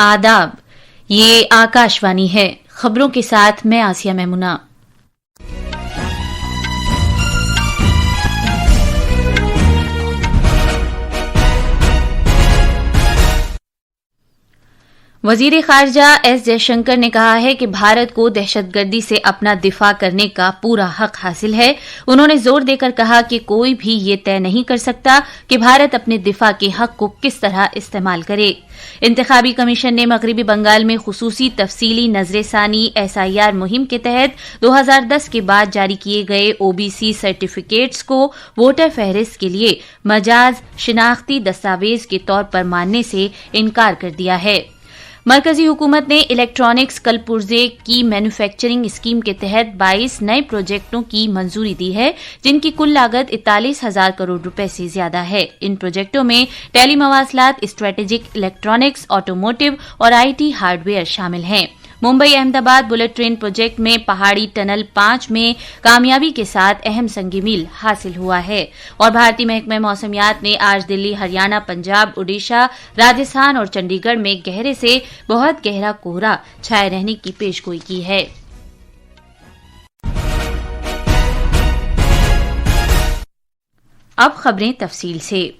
आदाब, ये आकाशवाणी है। खबरों के साथ मैं आसिया मेमुना। वजीर खारजा एस जयशंकर ने कहा है कि भारत को दहशतगर्दी से अपना दिफा करने का पूरा हक हासिल है। उन्होंने जोर देकर कहा कि कोई भी ये तय नहीं कर सकता कि भारत अपने दिफा के हक को किस तरह इस्तेमाल करे। इंतखाबी कमीशन ने मगरबी बंगाल में खुसूसी तफसीली नजरसानी SIR मुहिम के तहत 2010 के बाद जारी किए गए OBC सर्टिफिकेट्स को वोटर फहरिस्त के लिए मजाज शिनाख्ती दस्तावेज के तौर पर मानने से इनकार कर दिया है। मरकजी हुकूमत ने इलेक्ट्रॉनिक्स कल पुर्जे की मैन्युफैक्चरिंग स्कीम के तहत 22 नए प्रोजेक्टों की मंजूरी दी है, जिनकी कुल लागत 41,000 करोड़ रुपए से ज्यादा है। इन प्रोजेक्टों में टेलीमवासलात, स्ट्रेटेजिक इलेक्ट्रॉनिक्स, ऑटोमोटिव और IT हार्डवेयर शामिल हैं। Mumbai Ahmedabad bullet train project में पहाड़ी टनल 5 में कामयाबी के साथ अहम संगी मील हासिल हुआ है। और भारतीय महकमे मौसमियात ने आज दिल्ली, हरियाणा, पंजाब, उड़ीसा, राजस्थान और चंडीगढ़ में गहरे से बहुत गहरा कोहरा छाए रहने की पेशगोई की है। अब खबरें तफसील से।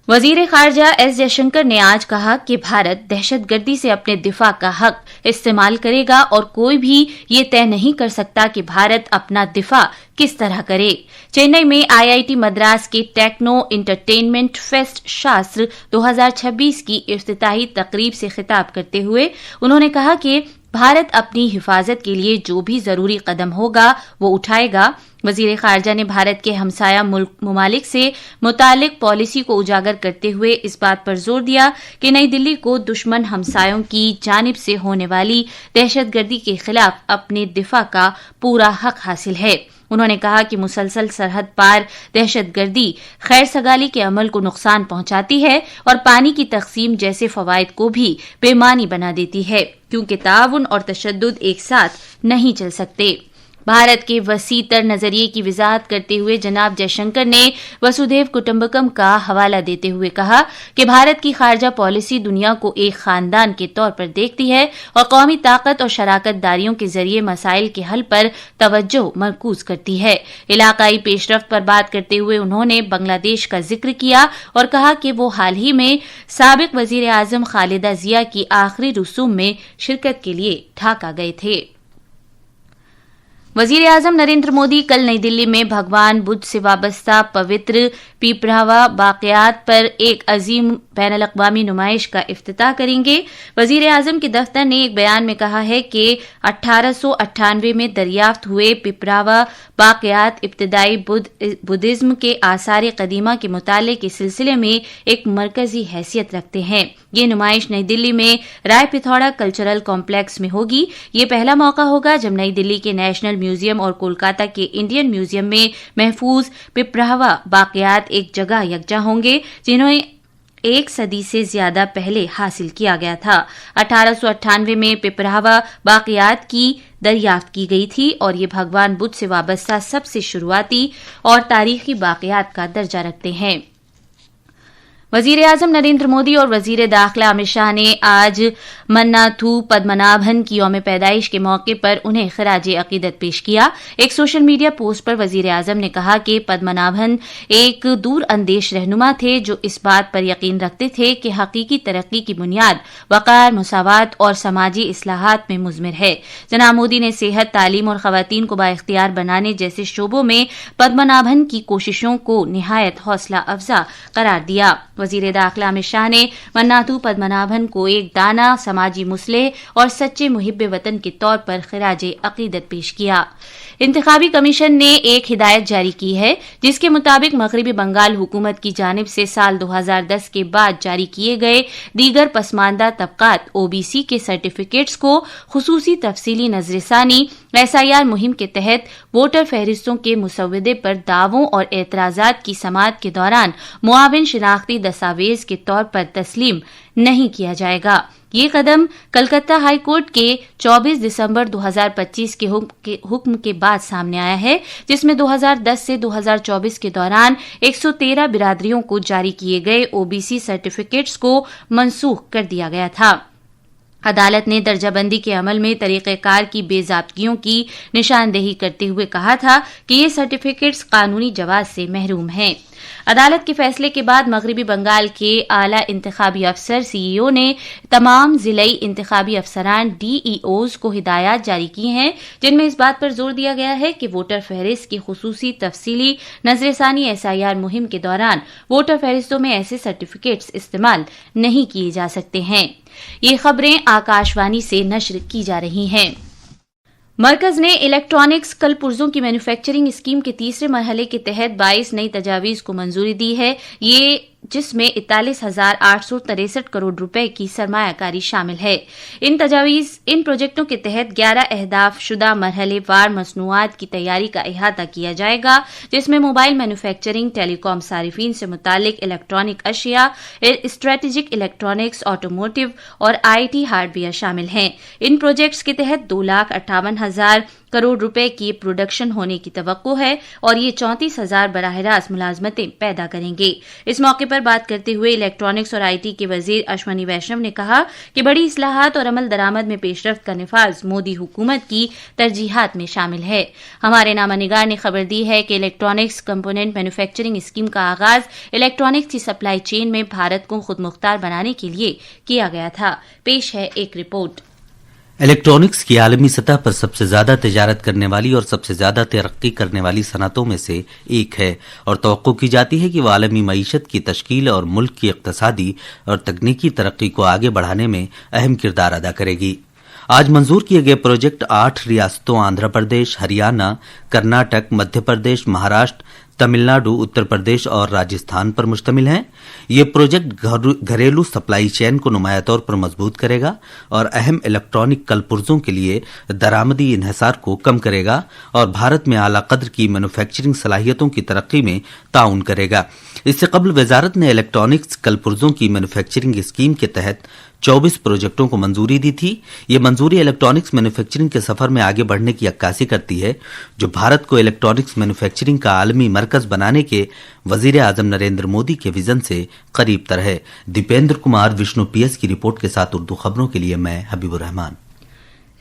वजीर खारजा एस जयशंकर ने आज कहा कि भारत दहशतगर्दी से अपने दिफा का हक इस्तेमाल करेगा और कोई भी ये तय नहीं कर सकता कि भारत अपना दिफा किस तरह करे। चेन्नई में IIT Madras K techno entertainment fest शास्त्र 2026 की इफ्तिताही तकरीब से खिताब करते हुए उन्होंने कहा कि भारत अपनी हिफाजत के लिए जो भी जरूरी कदम होगा वो उठाएगा। वजीर खारजा ने भारत के हमसाया मुमालिक से मुतालिक पॉलिसी को उजागर करते हुए इस बात पर जोर दिया कि नई दिल्ली को दुश्मन हमसायों की जानिब से होने वाली दहशतगर्दी के खिलाफ अपने दिफा का पूरा हक हासिल है। उन्होंने कहा कि मुसलसल सरहद पार दहशतगर्दी खैर सगाली के अमल को नुकसान पहुंचाती है और पानी की तकसीम जैसे फवायद को भी बेमानी बना देती है, क्योंकि ताउन और तशद्दुद एक साथ नहीं चल सकते। भारत के वसीतर नजरिए की वजाहत करते हुए जनाब जयशंकर ने वसुधैव कुटुंबकम का हवाला देते हुए कहा कि भारत की खारजा पॉलिसी दुनिया को एक खानदान के तौर पर देखती है और कौमी ताकत और शराकत दारियों के जरिए मसाइल के हल पर तवज्जो मरकूज करती है। इलाकाई पेशरफ्त पर बात करते हुए उन्होंने बांग्लादेश का जिक्र किया और कहा कि वो हाल ही में साबिक वजीर आजम खालिदा जिया की आखिरी रसूम में शिरकत के लिए ढाका गए थे। वजीर आजम नरेंद्र मोदी कल नई दिल्ली में भगवान बुद्ध से वाबस्ता पवित्र पीपरावा बाक़ियात पर एक अजीम बैनुल अक़वामी नुमाइश का इफ्तिताह करेंगे। वजीर आजम के दफ्तर ने एक बयान में कहा है कि 1898 में दरियाफ्त हुए पिपरावा बाक़ियात इब्तिदाई बुद्धिज्म के आसार कदीमा के मुताले के सिलसिले में एक मरकजी हैसियत रखते हैं। ये नुमाइश नई दिल्ली में राय पिथौड़ा कल्चरल कॉम्प्लेक्स में होगी। ये पहला मौका होगा जब नई दिल्ली के नेशनल म्यूजियम और कोलकाता के इंडियन म्यूजियम में महफूज पिपरावा बाक़ियात एक जगह यकजा होंगे, जिन्हें 1 सदी से ज्यादा पहले हासिल किया गया था। 1898 में पिपरावा बाक़ियात की दरियाफ्त की गई थी और ये भगवान बुद्ध से वाबस्ता सबसे शुरुआती और तारीखी बाक़ियात का दर्जा रखते हैं। वजीर आजम नरेंद्र मोदी और वजीर दाखिला अमित शाह ने आज मन्नाथू पद्मनाभन की यौम पैदाइश के मौके पर उन्हें खिराज अकीदत पेश किया। एक सोशल मीडिया पोस्ट पर वजीर आजम ने कहा कि पद्मनाभन एक दूर अंदेश रहनुमा थे जो इस बात पर यकीन रखते थे कि हकीकी तरक्की की बुनियाद वक़ार, मुसावात और समाजी इस्लाहात में मुज़मिर है। जनाब मोदी ने सेहत, तालीम और ख़वातीन को बाइख्तियार बनाने जैसे शोबों में पद्मनाभन की कोशिशों को निहायत हौसला अफजा करार दिया। वजीर दाखिला अमित शाह ने मन्नाथू पद्मनाभन को एक दाना, समाजी मुस्लिह और सच्चे मुहिब्बे वतन के तौर पर खिराज अकीदत पेश किया। इंतखाबी कमीशन ने एक हिदायत जारी की है जिसके मुताबिक मगरबी बंगाल हुकूमत की जानिब से साल 2010 के बाद जारी किए गए दीगर पसमानदा तबकात OBC के सर्टिफिकेट्स को खुसूसी तफसीली नजरसानी SIR मुहिम के तहत वोटर फहरिस्तों के मुसव्वदे पर दावों और एतराजात की समाअत के दौरान मुआविन शिनाख्ती दस्तावेज के तौर पर तस्लीम नहीं किया जाएगा। ये कदम कलकत्ता हाई कोर्ट के 24 दिसंबर 2025 के हुक्म के बाद सामने आया है, जिसमें 2010 से 2024 के दौरान 113 बिरादरियों को जारी किए गए ओबीसी सर्टिफिकेट्स को मनसूख कर दिया गया था। अदालत ने दर्जाबंदी के अमल में तरीक़ेकार की बेज़ाब्तियों की निशानदेही करते हुए कहा था कि ये सर्टिफिकेट्स कानूनी जवाज से महरूम हैं। अदालत के फैसले के बाद मगरबी बंगाल के आला इंतखाबी अफसर सीईओ ने तमाम जिलाई इंतखाबी अफसरान डीईओज को हिदायत जारी की हैं, जिनमें इस बात पर जोर दिया गया है कि वोटर फहरिस्त की खुसूसी तफसीली नजरसानी एसआईआर मुहिम के दौरान वोटर फहरिस्तों में ऐसे सर्टिफिकेट्स इस्तेमाल नहीं किए जा सकते हैं। ये खबरें आकाशवाणी से नश्र की जा रही हैं। मरकज ने इलेक्ट्रॉनिक्स कल पुर्जों की मैन्युफैक्चरिंग स्कीम के तीसरे मरहले के तहत 22 नई तजावीज को मंजूरी दी है, ये जिसमें 41,863 करोड़ रुपए की सरमायाकारी शामिल है। इन प्रोजेक्टों के तहत 11 अहदाफ शुदा मरहले वार मसनूआत की तैयारी का अहाता किया जाएगा, जिसमें मोबाइल मैन्युफैक्चरिंग, टेलीकॉम सारिफीन से मुतालिक इलेक्ट्रॉनिक अशिया, स्ट्रेटेजिक इलेक्ट्रॉनिक्स, ऑटोमोटिव और आईटी हार्डवेयर शामिल हैं। इन प्रोजेक्ट्स के तहत 2,58,000 करोड़ रुपए की प्रोडक्शन होने की तवक्को है और ये 34,000 बराह रास्त मुलाजमतें पैदा करेंगे। इस मौके पर बात करते हुए इलेक्ट्रॉनिक्स और आईटी के वजीर अश्वनी वैष्णव ने कहा कि बड़ी इस्लाहात और अमल दरामद में पेशरफ्त का निफाज मोदी हुकूमत की तरजीहात में शामिल है। हमारे नामानिगार ने खबर दी है कि इलेक्ट्रॉनिक्स कंपोनेंट मैन्युफैक्चरिंग स्कीम का आगाज इलेक्ट्रॉनिक्स की सप्लाई चेन में भारत को खुद मुख्तार बनाने के लिए किया गया था। पेश है एक रिपोर्ट। इलेक्ट्रॉनिक्स की आलमी सतह पर सबसे ज्यादा तिजारत करने वाली और सबसे ज्यादा तरक्की करने वाली सनतों में से एक है और तवक्को की जाती है कि वह आलमी मईशत की तश्कील और मुल्क की इक्तसादी और तकनीकी तरक्की को आगे बढ़ाने में अहम किरदार अदा करेगी। आज मंजूर किए गए प्रोजेक्ट 8 रियासतों आंध्र प्रदेश, हरियाणा, कर्नाटक, मध्य प्रदेश, महाराष्ट्र, तमिलनाडु, उत्तर प्रदेश और राजस्थान पर मुश्तमिल हैं। ये प्रोजेक्ट घरेलू सप्लाई चेन को नुमाया तौर पर मजबूत करेगा और अहम इलेक्ट्रॉनिक कलपुर्जों के लिए दरामदी इन्हिसार को कम करेगा और भारत में आला कद्र की मैन्युफैक्चरिंग सलाहियतों की तरक्की में ताउन करेगा। इससे कबल वजारत ने इलेक्ट्रॉनिक्स कलपुर्जों की मैन्युफैक्चरिंग स्कीम के तहत 24 प्रोजेक्टों को मंजूरी दी थी। ये मंजूरी इलेक्ट्रॉनिक्स मैन्युफैक्चरिंग के सफर में आगे बढ़ने की अक्कासी करती है, जो भारत को इलेक्ट्रॉनिक्स मैन्युफैक्चरिंग का आलमी मरकज बनाने के वजीर आजम नरेंद्र मोदी के विजन से करीब तर है। दीपेंद्र कुमार, विष्णु पीएस की रिपोर्ट के साथ उर्दू खबरों के लिए मैं हबीबुर रहमान।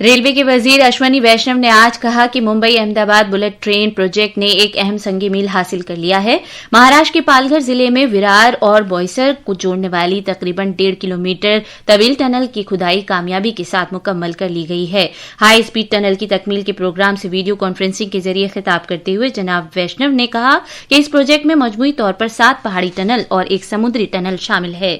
रेलवे के वजीर अश्वनी वैष्णव ने आज कहा कि Mumbai Ahmedabad bullet train project ने एक अहम संग मील हासिल कर लिया है। महाराष्ट्र के पालघर जिले में विरार और बोईसर को जोड़ने वाली तकरीबन 1.5 किलोमीटर तवील टनल की खुदाई कामयाबी के साथ मुकम्मल कर ली गई है। हाई स्पीड टनल की तकमील के प्रोग्राम से वीडियो कॉन्फ्रेंसिंग के जरिए खिताब करते हुए जनाब वैष्णव ने कहा कि इस प्रोजेक्ट में मजमूई तौर पर 7 पहाड़ी टनल और एक समुद्री टनल शामिल है।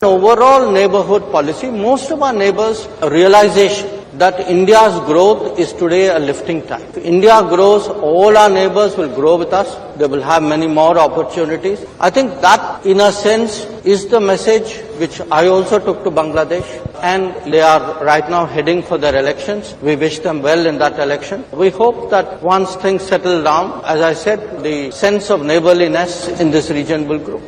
Overall neighborhood policy, most of our neighbors' realization that India's growth is today a lifting time. If India grows, all our neighbors will grow with us. They will have many more opportunities. I think that, in a sense, is the message which I also took to Bangladesh. And they are right now heading for their elections. We wish them well in that election. We hope that once things settle down, as I said, the sense of neighborliness in this region will grow.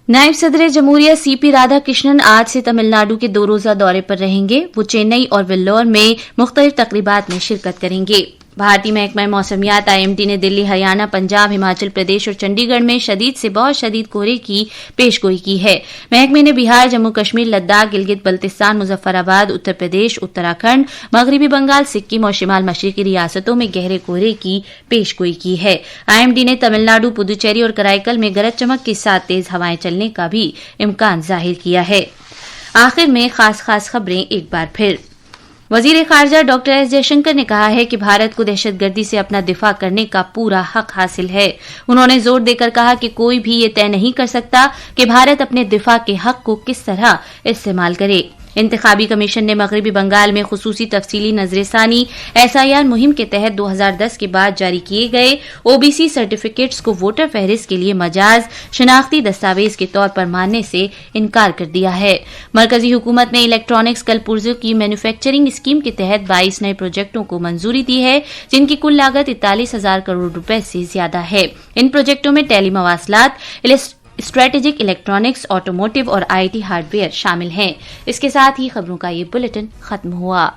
नायब सदर जमहूरिया CP Radhakrishnan आज से तमिलनाडु के 2 रोजा दौरे पर रहेंगे। वो चेन्नई और वेल्लोर में मुख्तलिफ तकरीबात में शिरकत करेंगे। भारतीय महकमा मौसमियात आईएमडी ने दिल्ली, हरियाणा, पंजाब, हिमाचल प्रदेश और चंडीगढ़ में शदीद से बहुत शदीद कोहरे की पेशगोई की है। महकमे ने बिहार, जम्मू कश्मीर, लद्दाख, गिलगित बल्तिस्तान, मुजफ्फराबाद, उत्तर प्रदेश, उत्तराखंड, मगरबी बंगाल, सिक्किम और शिमाल मशरिकी रियासतों में गहरे कोहरे की पेशगोई की है। आईएमडी ने तमिलनाडु, पुदुचेरी और कराईकल में गरज चमक के साथ तेज हवाएं चलने का भी इम्कान जाहिर किया है। आखिर में खास खबरें एक बार फिर। वजीर खारजा डॉक्टर एस जयशंकर ने कहा है कि भारत को दहशतगर्दी से अपना दिफा करने का पूरा हक हासिल है। उन्होंने जोर देकर कहा कि कोई भी ये तय नहीं कर सकता कि भारत अपने दिफा के हक को किस तरह इस्तेमाल करे। इंतखाबी कमीशन ने मगरबी बंगाल में खुसूसी तफसीली नजरसानी एसआईआर मुहिम के तहत 2010 के बाद जारी किए गए ओबीसी सर्टिफिकेट्स को वोटर फहरिस्त के लिए मजाज शनाख्ती दस्तावेज के तौर पर मानने से इनकार कर दिया है। मरकजी हुकूमत ने इलेक्ट्रॉनिक्स कलपुर्जों की मैन्युफैक्चरिंग स्कीम के तहत 22 नए प्रोजेक्टों को मंजूरी दी है, जिनकी कुल लागत 41,000 करोड़ रुपए से ज्यादा है। इन प्रोजेक्टों में टेली मवासलात, اسٹریٹجک الیکٹرانکس، آٹوموٹیو اور IT ہارڈ ویئر شامل ہیں۔ اس کے ساتھ ہی خبروں کا یہ بلیٹن ختم ہوا۔